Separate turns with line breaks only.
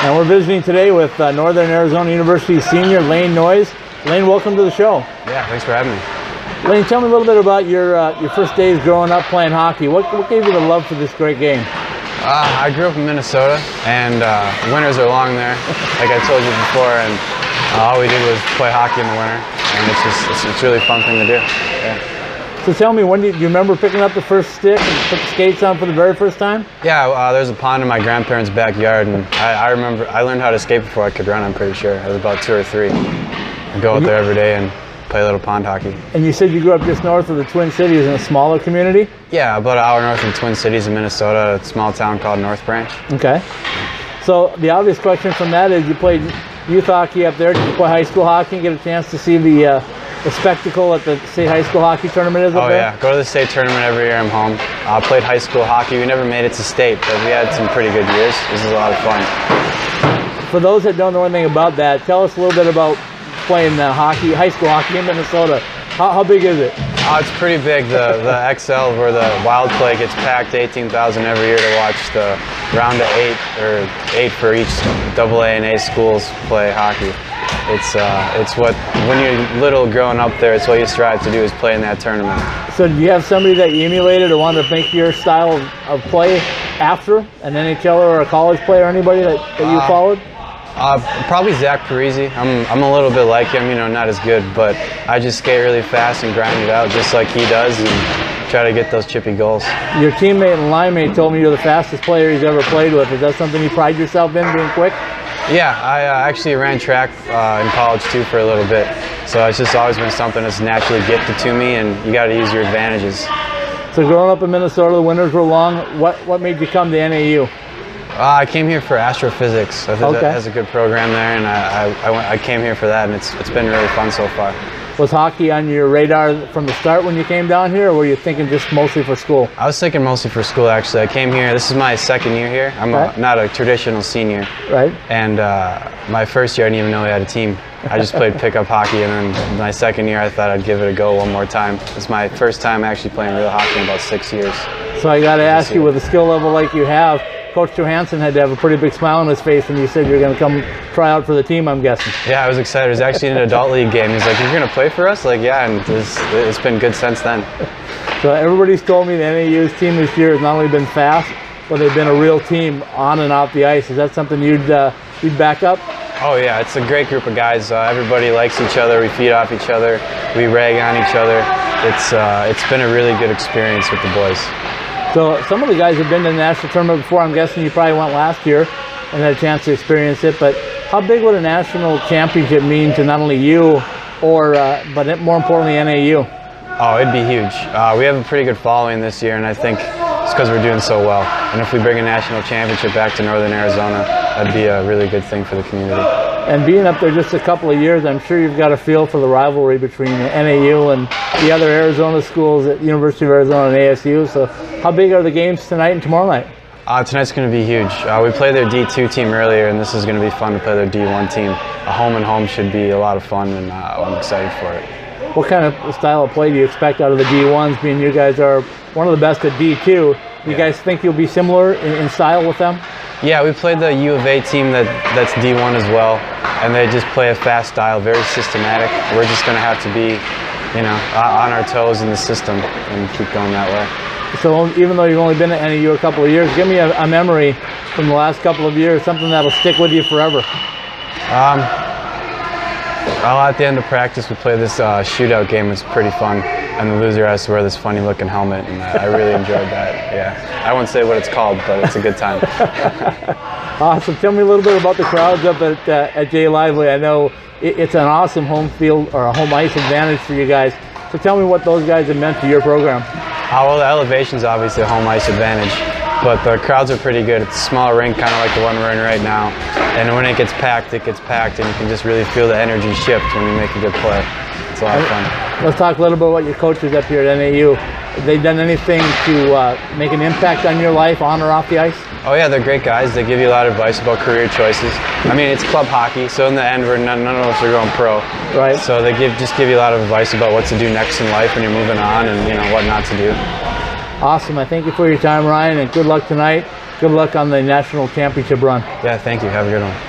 And we're visiting today with Northern Arizona University senior Lane Noyes. Lane, welcome to the show.
Yeah, thanks for having me.
Lane, tell me a little bit about your first days growing up playing hockey. What gave you the love for this great game?
I grew up in Minnesota, and winters are long there, like I told you before, and all we did was play hockey in the winter, and it's really fun thing to do. Yeah.
So tell me, when do you remember picking up the first stick and put the skates on for the very first time?
Yeah, there's a pond in my grandparents' backyard, and I remember I learned how to skate before I could run, I'm pretty sure. I was about 2 or 3. I'd go out there every day and play a little pond hockey.
And you said you grew up just north of the Twin Cities in a smaller community?
Yeah, about an hour north of the Twin Cities in Minnesota, a small town called North Branch.
Okay. So the obvious question from that is, you played youth hockey up there. Did you play high school hockey and get a chance to see the spectacle at the state high school hockey tournament is up there?
Oh yeah, go to the state tournament every year. I'm home. Played high school hockey. We never made it to state, but we had some pretty good years. This is a lot of fun.
For those that don't know anything about that, tell us a little bit about playing high school hockey in Minnesota. How big is it?
It's pretty big. The XL, where the wild play gets packed, 18,000 every year to watch the round of 8 for each AA and A schools play hockey. It's what, when you're little growing up there, it's what you strive to do, is play in that tournament. So
do you have somebody that you emulated or wanted to make your style of play after, an NHL or a college player, or anybody that you followed?
Probably Zach Parisi. I'm a little bit like him, not as good, but I just skate really fast and grind it out just like he does and try to get those chippy goals.
Your teammate and line mate told me you're the fastest player he's ever played with. Is that something you pride yourself in, being quick?
Yeah, I actually ran track in college too for a little bit, so it's just always been something that's naturally gifted to me, and you got to use your advantages.
So growing up in Minnesota, the winters were long. What made you come to NAU?
I came here for astrophysics. I think that has a good program there, and I came here for that, and it's been really fun so far.
Was hockey on your radar from the start when you came down here, or were you thinking just mostly for school?
I was thinking mostly for school, actually. I came here, this is my second year here. I'm not a traditional senior.
Right.
And my first year, I didn't even know we had a team. I just played pickup hockey, and then my second year, I thought I'd give it a go one more time. It's my first time actually playing real hockey in about 6 years.
So I got to ask you, with a skill level like you have, Coach Johansson had to have a pretty big smile on his face when you said you're going to come try out for the team, I'm guessing.
Yeah, I was excited. It was actually an adult league game. He's like, "You're going to play for us?" Like, yeah, and it's been good since then.
So everybody's told me the NAU's team this year has not only been fast, but they've been a real team on and off the ice. Is that something you'd back up?
Oh yeah, it's a great group of guys. Everybody likes each other. We feed off each other. We rag on each other. It's been a really good experience with the boys.
So some of the guys have been to the national tournament before. I'm guessing you probably went last year and had a chance to experience it. But how big would a national championship mean to not only you, but more importantly, NAU?
Oh, it'd be huge. We have a pretty good following this year, and I think it's because we're doing so well. And if we bring a national championship back to Northern Arizona, that'd be a really good thing for the community.
And being up there just a couple of years, I'm sure you've got a feel for the rivalry between NAU and the other Arizona schools at University of Arizona and ASU. So how big are the games tonight and tomorrow night?
Tonight's going to be huge. We played their D2 team earlier, and this is going to be fun to play their D1 team. A home and home should be a lot of fun, and I'm excited for it. What
kind of style of play do you expect out of the D1s, being you guys are one of the best at D2? Do you guys think you'll be similar in style with them?
Yeah, we played the U of A team that's D1 as well, and they just play a fast style, very systematic. We're just going to have to be, on our toes in the system and keep going that way.
So even though you've only been at NAU a couple of years, give me a memory from the last couple of years, something that'll stick with you forever.
At the end of practice, we played this shootout game. It was pretty fun, and the loser has to wear this funny-looking helmet, and I really enjoyed that. Yeah, I won't say what it's called, but it's a good time.
Awesome. Tell me a little bit about the crowds up at J. Lively. I know it's an awesome home field or a home ice advantage for you guys. So tell me what those guys have meant to your program.
Well, the elevation's obviously a home ice advantage, but the crowds are pretty good. It's a small rink, kind of like the one we're in right now. And when it gets packed, and you can just really feel the energy shift when you make a good play. It's a lot of fun.
Let's talk a little bit about your coaches up here at NAU. Have they done anything to make an impact on your life, on or off the ice?
Oh yeah, they're great guys. They give you a lot of advice about career choices. I mean, it's club hockey, so in the end, none of us are going pro.
Right.
So they just give you a lot of advice about what to do next in life when you're moving on, and what not to do.
Awesome. I thank you for your time, Ryan, and good luck tonight. good luck on the national championship run.
Yeah, thank you. Have a good one.